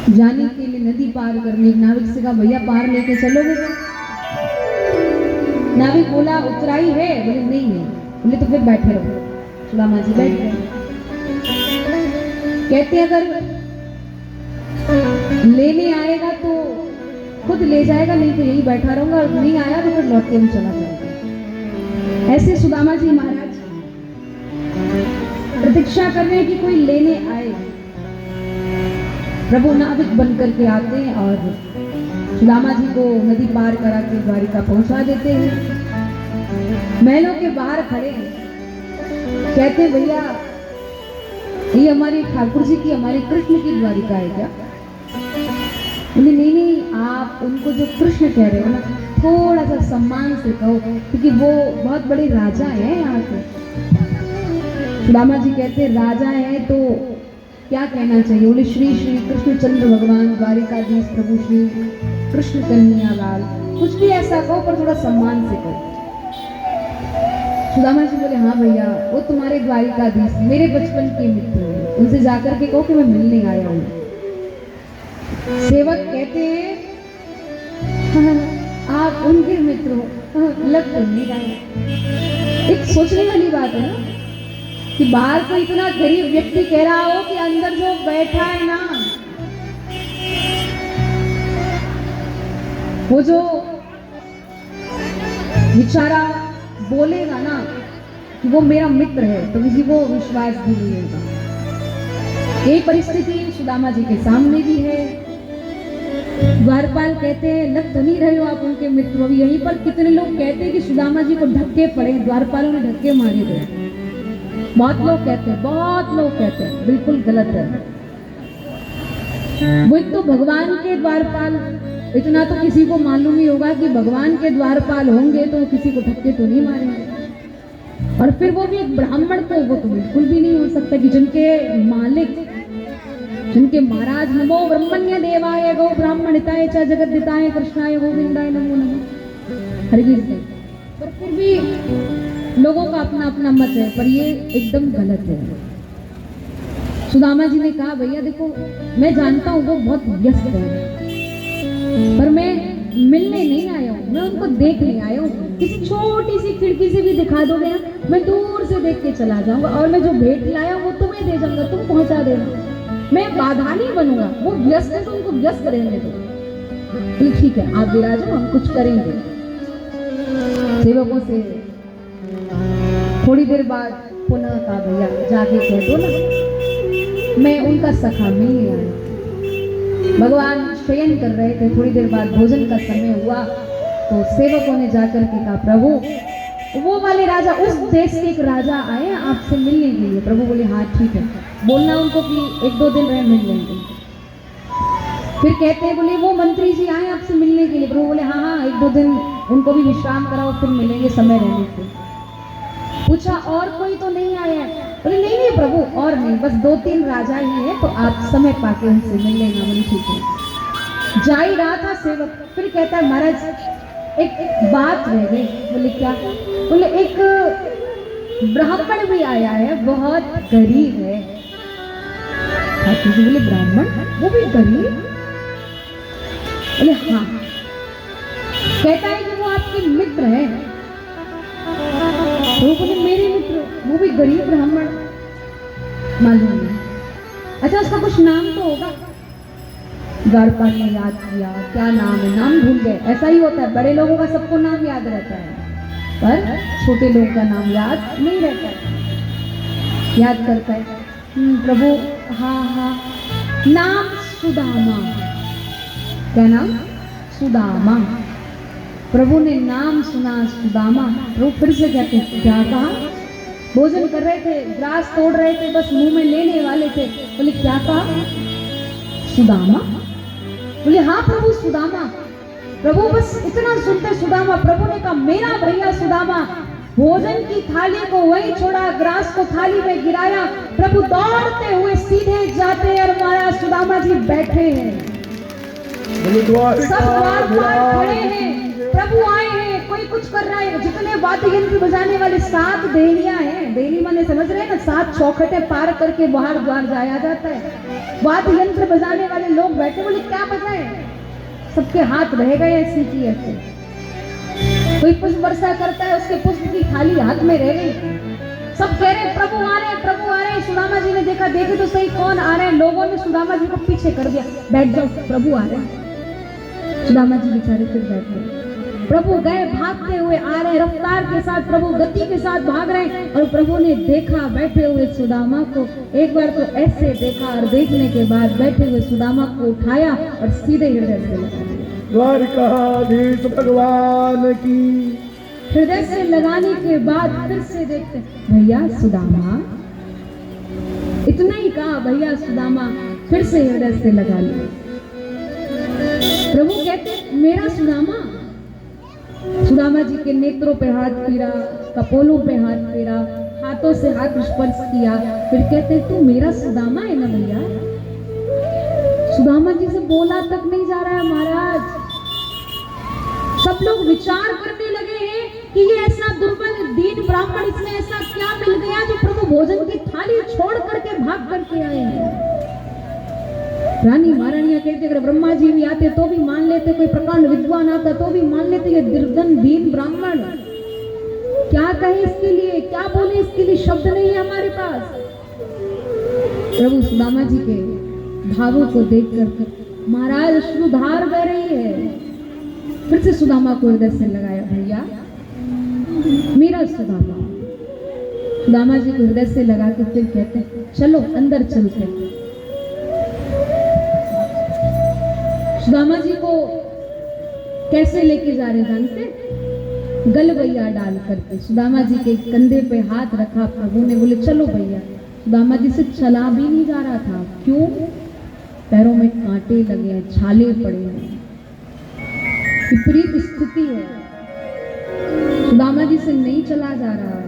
जाने के लिए नदी पार करने, नाविक से कहा भैया पार लेके चलोगे क्या? नाविक बोला उतराई है? बोले नहीं है। बोले तो फिर बैठे रहो। सुदामा जी बैठ गए। कहते अगर लेने आएगा तो खुद ले जाएगा, नहीं तो यही बैठा रहूंगा, और नहीं आया तो फिर लौट के हम चला जाएगा। ऐसे सुदामा जी महाराज प्रतीक्षा कर रहे हैं कि कोई लेने आए। प्रभु नाविक बन करके आते हैं और सुदामा जी को नदी पार करा के द्वारिका पहुंचा देते हैं। महलों के बाहर खड़े हैं, कहते हैं भैया ये हमारी ठाकुर जी की, हमारी कृष्ण की द्वारिका है क्या? बोले नहीं नहीं, आप उनको जो कृष्ण कह रहे हो ना थोड़ा सा सम्मान से कहो, क्योंकि वो बहुत बड़े राजा हैं यहाँ के। सुदामा जी कहते हैं राजा है तो क्या कहना चाहिए? बोले श्री श्री कृष्णचंद्र भगवान द्वारिकाधीश प्रभु श्री कृष्ण कन्हैया लाल, कुछ भी ऐसा कहो पर थोड़ा सम्मान से कहो। सुदामा जी बोले हाँ भैया वो तुम्हारे द्वारिकाधीश मेरे बचपन के मित्र हैं, उनसे जाकर के कहो कि मैं मिलने आया हूँ। सेवक कहते हैं आप उनके मित्र हो, लग तो नहीं रहा। एक सोचने वाली बात है ना कि बाहर तो इतना गरीब व्यक्ति कह रहा हो कि अंदर जो बैठा है ना, वो जो बेचारा बोलेगा ना कि वो मेरा मित्र है तो किसी को विश्वास भी नहीं होगा। यही परिस्थिति सुदामा जी के सामने भी है। द्वारपाल कहते हैं लग तो नहीं रहे हो आप उनके मित्र। अभी यहीं पर कितने लोग कहते हैं कि सुदामा जी को धक्के पड़े, द्वारपालों ने धक्के मारे गए। बहुत लोग कहते हैं, बहुत लोग कहते हैं, बिल्कुल गलत है। वो तो भगवान के द्वारपाल, इतना तो किसी को मालूम ही होगा कि भगवान के द्वारपाल होंगे तो किसी को धक्के तो नहीं मारेंगे। और फिर वो भी एक ब्राह्मण को, वो तो बिल्कुल भी नहीं हो सकता कि जिनके मालिक, जिनके महाराज नमो ब्रह्मण्य देवाय गौ ब्राह्मणिताय च जगद्दिताय कृष्णाय गोविंदाय नमो नमः हरगिर से। पर फिर भी लोगों का अपना अपना मत है, पर ये एकदम गलत है। सुदामा जी ने कहा भैया देखो मैं जानता हूँ वो बहुत व्यस्त है, पर मैं मिलने नहीं आया हूँ, मैं उनको देखने आया हूँ। किसी छोटी सी खिड़की से भी दिखा दोगे ना, मैं दूर से देख के चला जाऊंगा, और मैं जो भेंट लाया हूँ वो तुम्हें दे जाऊंगा, तुम पहुंचा देना। मैं बाधा नहीं बनूंगा, वो व्यस्त है तो उनको व्यस्त रहने दो। ठीक है आप विराजो, हम कुछ करेंगे। सेवकों से थोड़ी देर बाद पुनः कहा भैया जाके कह दो ना मैं उनका सखा मिलने आया। भगवान शयन कर रहे थे, थोड़ी देर बाद भोजन का समय हुआ तो सेवकों ने जाकर के कहा प्रभु वो वाले राजा, उस देश के एक राजा आए आपसे मिलने के लिए। प्रभु बोले हाँ ठीक है, बोलना उनको कि एक दो दिन रहे मिल लेंगे। फिर कहते हैं बोले वो मंत्री जी आए आपसे मिलने के लिए। प्रभु बोले हाँ हाँ एक दो दिन उनको भी विश्राम कराओ, फिर मिलेंगे समय रहने से। पूछा और कोई तो नहीं आया है? बोले नहीं नहीं प्रभु और नहीं, बस दो तीन राजा ही है, तो आप समय पाके उनसे मिल लेना। बोले ठीक है। जा ही रहा था सेवक, फिर कहता है महाराज एक बात रह गई। बोले क्या? बोले एक ब्राह्मण भी आया है, बहुत गरीब है। बोले ब्राह्मण वो भी गरीब? बोले हाँ। कहता है कि वो आपके मित्र है। तो बोले मेरे मित्र, वो भी गरीब ब्राह्मण, मालूम नहीं। अच्छा उसका कुछ नाम तो होगा। द्वारपाल ने याद किया क्या नाम है, नाम भूल गए। ऐसा ही होता है, बड़े लोगों का सबको नाम याद रहता है पर छोटे लोगों का नाम याद नहीं रहता है। याद करता है प्रभु हाँ हाँ नाम सुदामा। क्या नाम? सुदामा। प्रभु ने नाम सुना सुदामा। प्रभु फिर से कहते क्या कहा? भोजन कर रहे थे, ग्रास तोड़ रहे थे, बस मुंह में लेने वाले थे। बोले क्या कहा? सुदामा। बोले हाँ प्रभु सुदामा। प्रभु बस इतना सुनते सुदामा। प्रभु ने कहा मेरा भैया सुदामा। भोजन की थाली को वहीं छोड़ा, ग्रास को थाली में गिराया। प्रभु दौड़ते हुए सीधे जाते और हमारा सुदामा जी बैठे हैं, सब द्वार पर खड़े हैं। प्रभु आए हैं, कोई कुछ कर रहा है। जितने वाद्य यंत्र बजाने वाले 7 देहलियां हैं, देहली माने समझ रहे हैं ना, 7 चौखटे पार करके बाहर द्वार जाया जाता है। वाद्य यंत्र बजाने वाले लोग बैठे, बोले क्या बजाए, सबके हाथ रह गए ऐसी की ऐसे। कोई पुष्प वर्षा करता है, उसके पुष्प की थाली हाथ में रह गई। सब कह रहे प्रभु आ रहे हैं, प्रभु आ रहे हैं। सुदामा जी ने देखा, देखे तो सही कौन आ रहे हैं। लोगों ने सुदामा जी को पीछे कर दिया, बैठ जाओ प्रभु आ रहे हैं। सुदामा जी बेचारे फिर बैठ गए। प्रभु गए, भागते हुए आ रहे, रफ्तार के साथ प्रभु गति के साथ भाग रहे हैं। और प्रभु ने देखा बैठे हुए सुदामा को, एक बार तो ऐसे देखा और देखने के बाद बैठे हुए सुदामा को उठाया और सीधे हृदय से लगा दिया। द्वारिकाधीश भगवान की। हृदय से लगाने के बाद फिर से देखते, भैया सुदामा, इतना ही कहा, भैया सुदामा, फिर से हृदय से लगा लिया। प्रभु कहते मेरा सुदामा। सुदामा जी के नेत्रों पे हाथ फेरा, कपोलों पे हाथ फेरा, हाथों से हाथ स्पर्श किया, फिर कहते तू मेरा सुदामा है ना भैया। सुदामा जी से बोला तक नहीं जा रहा है महाराज। सब लोग विचार करने लगे हैं कि ये ऐसा दुर्बल दीन ब्राह्मण, इसमें ऐसा क्या मिल गया जो प्रभु भोजन की थाली छोड़ करके भाग करके आए हैं। रानी महारानियां कहते अगर ब्रह्मा जी भी आते तो भी मान लेते, कोई प्रकांड विद्वान आता तो भी मान लेते, ये निर्धन दीन ब्राह्मण क्या कहे इसके लिए, क्या बोले इसके लिए, शब्द नहीं है हमारे पास। प्रभु सुदामा जी के भावों को देखकर महाराज अश्रुधार बह रही है। फिर से सुदामा को हृदय से लगाया, भैया मेरा सुदामा। सुदामा जी को हृदय से लगा के फिर कहते चलो अंदर चलते। सुदामा जी को कैसे लेके जा रहे जानते, गलबैया डाल करके सुदामा जी के कंधे पे हाथ रखा। प्रभु ने बोले चलो भैया। सुदामा जी से चला भी नहीं जा रहा था, क्यों, पैरों में कांटे लगे हैं, छाले पड़े हैं, विपरीत स्थिति है, सुदामा जी से नहीं चला जा रहा है।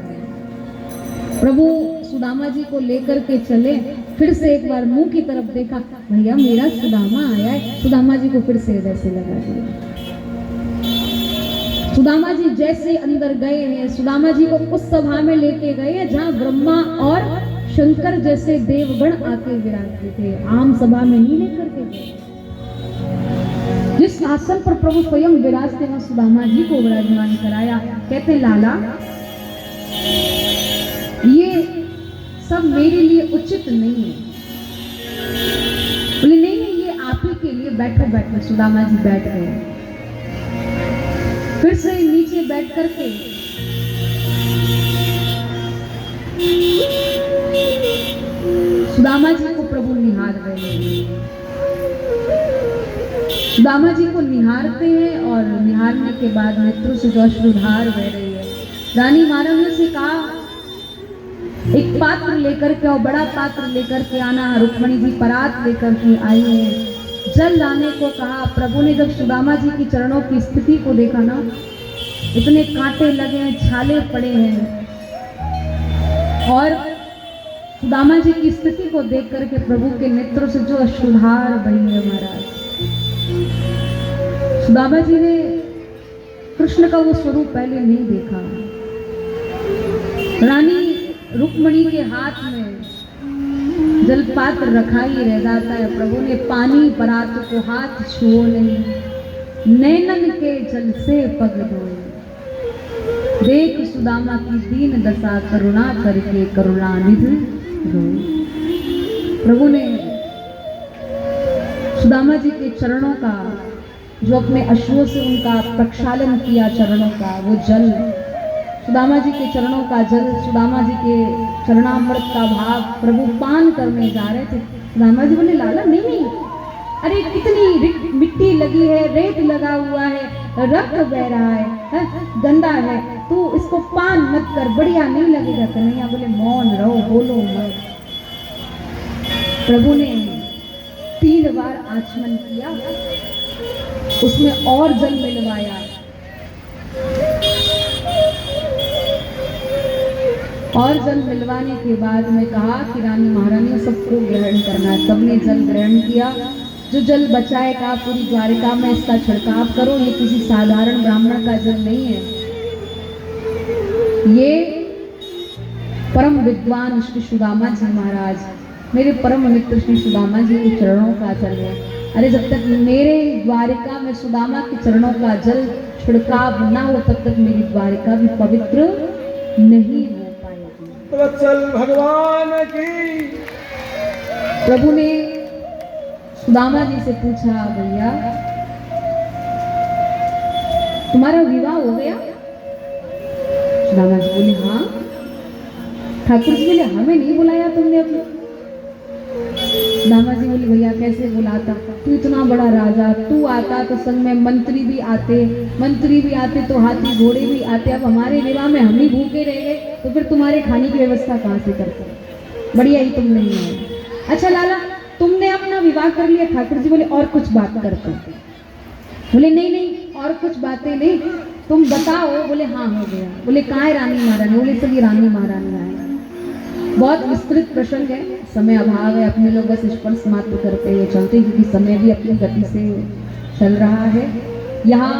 प्रभु सुदामा जी को लेकर के चले, फिर से एक बार मुंह की तरफ देखा, भैया मेरा सुदामा आया है। सुदामा जी को फिर से हृदय से लगा दिया। सुदामा जी जैसे अंदर गए हैं, सुदामा जी को उस सभा में लेके गए हैं जहां ब्रह्मा और शंकर जैसे देवगण आके विराजते थे, आम सभा में नहीं लेकर के गए। जिस आसन पर प्रभु स्वयं विराजते वहां सुदामा जी को विराजमान कराया। कहते लाला ये सब मेरे लिए उचित नहीं है। बोले नहीं नहीं ये आप ही के लिए, बैठो बैठो। सुदामा जी बैठ गए। फिर से नीचे बैठ करके सुदामा जी को प्रभु निहार रहे हैं। सुदामा जी को निहारते हैं और निहारने के बाद नेत्रों से जो अश्रुधार बह रही है। रानी महारानी से कहा एक पात्र लेकर के और बड़ा पात्र लेकर के आना। रुक्मणी जी परात लेकर के आई है, जल लाने को कहा। प्रभु ने जब सुदामा जी की चरणों की स्थिति को देखा ना, इतने कांटे लगे हैं, छाले पड़े हैं, और सुदामा जी की स्थिति को देख करके प्रभु के नेत्रों से जो अश्रुधार बही है महाराज। सुदामा जी ने कृष्ण का वो स्वरूप पहले नहीं देखा। रानी रुक्मणी के हाथ में जलपात्र रखा ही रह जाता है। प्रभु ने पानी परात को हाथ छुओ नहीं, नैनन के जल से पग धोए। देख सुदामा की दीन दशा, करुणा करके करुणानिधि रोए। प्रभु ने सुदामा जी के चरणों का, जो अपने अश्वों से उनका प्रक्षालन किया चरणों का, वो जल, सुदामा जी के चरणों का जल, सुदामा जी के चरणामृत का भाग प्रभु पान करने जा रहे थे। सुदामा जी बोले लाला नहीं नहीं, अरे कितनी मिट्टी लगी है, रेत लगा हुआ है, रक्त बह रहा है, गंदा है, तू इसको पान मत कर, बढ़िया नहीं लगेगा। कन्हैया बोले मौन रहो, बोलो मत। प्रभु ने 3 बार आचमन किया, उसमें और जल मिलवाया, और जल मिलवाने के बाद में कहा कि रानी महारानी सबको ग्रहण करना है। सबने जल ग्रहण किया। जो जल बचाए कहा पूरी द्वारिका में इसका छिड़काव करो, ये किसी साधारण ब्राह्मण का जल नहीं है, ये परम विद्वान श्री सुदामा जी महाराज मेरे परम मित्र श्री सुदामा जी के चरणों का जल है। अरे जब तक मेरे द्वारिका में सुदामा के चरणों का जल छिड़काव ना हो तब तक मेरी द्वारिका भी पवित्र नहीं हो पाएगी। वत्सल भगवान की। प्रभु ने सुदामा जी से पूछा, भैया तुम्हारा विवाह हो गया? सुदामा जी बोले हाँ। ठाकुर जी बोले हमें नहीं बुलाया तुमने अपने? सुदामा जी बोले भैया कैसे बुलाता, तू इतना बड़ा राजा, तू आता तो संग में मंत्री भी आते तो हाथी घोड़े भी आते। अब हमारे विवाह में हम ही भूखे रह गए तो फिर तुम्हारे खाने की व्यवस्था कहाँ से करते? बढ़िया ही तुम नहीं आए। अच्छा लाला तुमने अपना विवाह कर लिया। ठाकुर जी बोले और कुछ बात करते? बोले नहीं और कुछ बातें नहीं, तुम बताओ। बोले हाँ हो गया। बोले कहाँ है रानी महारानी? बोले सभी रानी महारानी आए। बहुत विस्तृत प्रसंग है, समय अभाव है, अपने लोग बस स्पर्श मात्र करते हुए चलते हैं क्योंकि समय भी अपनी गति से चल रहा है। यहाँ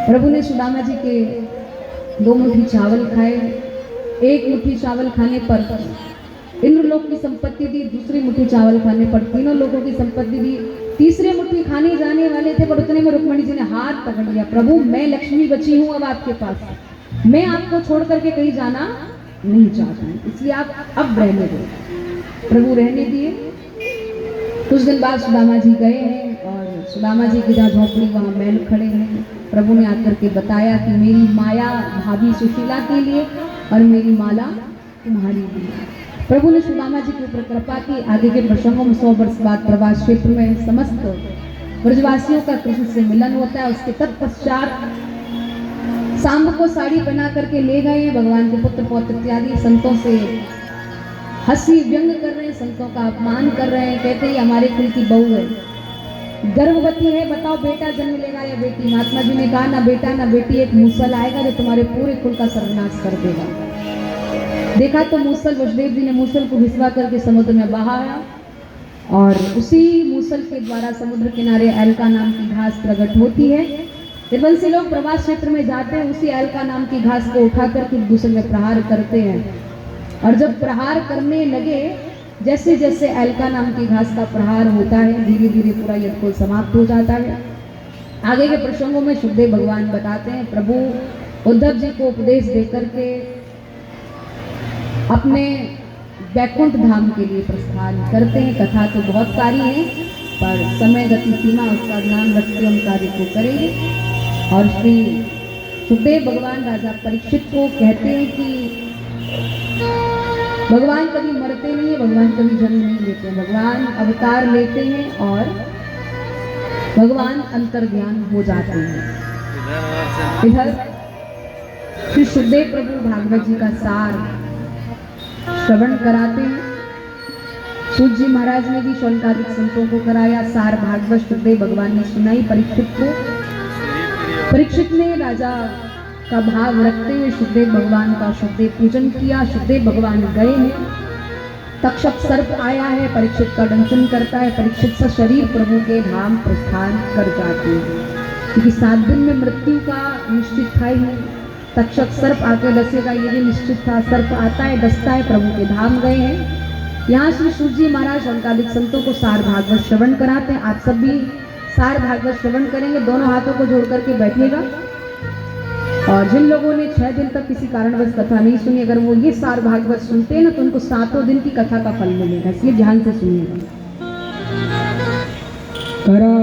प्रभु ने सुदामा जी के 2 मुट्ठी चावल खाए। 1 मुट्ठी चावल खाने पर इंद्रलोक की संपत्ति दी, दूसरी मुट्ठी चावल खाने पर तीनों लोगों की संपत्ति दी। तीसरे मुट्ठी खाने जाने वाले थे पर उतने में रुक्मणी जी ने हाथ पकड़ लिया, प्रभु मैं लक्ष्मी बची हूँ अब आपके पास, मैं आपको छोड़ करके कहीं जाना नहीं चाहता हूँ, इसलिए आप अब रहने दो। प्रभु रहने दिए। कुछ दिन बाद सुदामा जी गए हैं और सुदामा जी की जहाँ झोपड़ी वहाँ बैल खड़े हैं। प्रभु ने आकर के बताया कि मेरी माया भाभी सुशीला के लिए और मेरी माला तुम्हारी लिए। प्रभु ने सुदामा जी के ऊपर कृपा की। आगे के प्रसंगों में 100 वर्ष बाद प्रवास क्षेत्र में समस्त ब्रजवासियों का कृष्ण से मिलन होता है। उसके तत्पश्चात सांब को साड़ी पहना करके ले गए हैं। भगवान के पुत्र पौत्र इत्यादि संतों से हंसी व्यंग कर रहे हैं, संतों का अपमान कर रहे हैं। कहते हैं हमारे कुल की बहू है, गर्भवती है, बताओ बेटा जन्म लेगा या बेटी? महात्मा जी ने कहा ना बेटा ना बेटी, एक मूसल आएगा जो तुम्हारे पूरे कुल का सर्वनाश कर देगा। देखा तो मूसल, वसुदेव जी ने मूसल को घिसवा करके समुद्र में बहाया और उसी मूसल के द्वारा समुद्र किनारे अलका नाम की घास प्रकट होती है। निर्वंशी लोग प्रवास क्षेत्र में जाते हैं, उसी अलका नाम की घास को उठा करके एक दूसरे में प्रहार करते हैं और जब प्रहार करने लगे, जैसे जैसे अलका नाम की घास का प्रहार होता है धीरे धीरे पूरा यज्ञ समाप्त हो जाता है। आगे के प्रसंगों में सुखदेव भगवान बताते हैं प्रभु उद्धव जी को उपदेश देकर के अपने वैकुंठ धाम के लिए प्रस्थान करते हैं। कथा तो बहुत सारी है पर समय गति सीमा उसका ज्ञान रखते हम कार्य को करेंगे। और श्री सुखदेव भगवान राजा परीक्षित को कहते हैं कि भगवान कभी मरते नहीं है, भगवान कभी जन्म नहीं लेते हैं, भगवान अवतार लेते हैं और भगवान अंतर्ध्यान हो जाते हैं। इधर श्री सुखदेव प्रभु भागवत जी का सार श्रवण कराते हैं। सूत जी महाराज ने भी शौनकादिक संतों को कराया। सार भागवत सुखदेव भगवान ने सुनाई परीक्षित को। परीक्षित ने राजा का भाव रखते हुए सुखदेव भगवान का सुखदेव पूजन किया। सुखदेव भगवान गए हैं, तक्षक सर्प आया है, परीक्षित का दंशन करता है। परीक्षित से शरीर प्रभु के धाम प्रस्थान कर जाते हैं क्योंकि 7 दिन में मृत्यु का निश्चित था ही। तक्षक सर्प आके डसेगा ये भी निश्चित था। सर्प आता है, डसता है, प्रभु के धाम गए हैं। यहाँ श्री सूत जी महाराज शौनकादिक संतों को सार भागवत श्रवण कराते हैं। आप सब भी सार भागवत श्रवण करेंगे, दोनों हाथों को जोड़ करके बैठिएगा। और जिन लोगों ने 6 दिन तक किसी कारणवश कथा नहीं सुनी, अगर वो ये सार भागवत सुनते हैं ना तो उनको 7 दिन की कथा का फल मिलेगा, इसलिए ध्यान से सुनिएगा। करा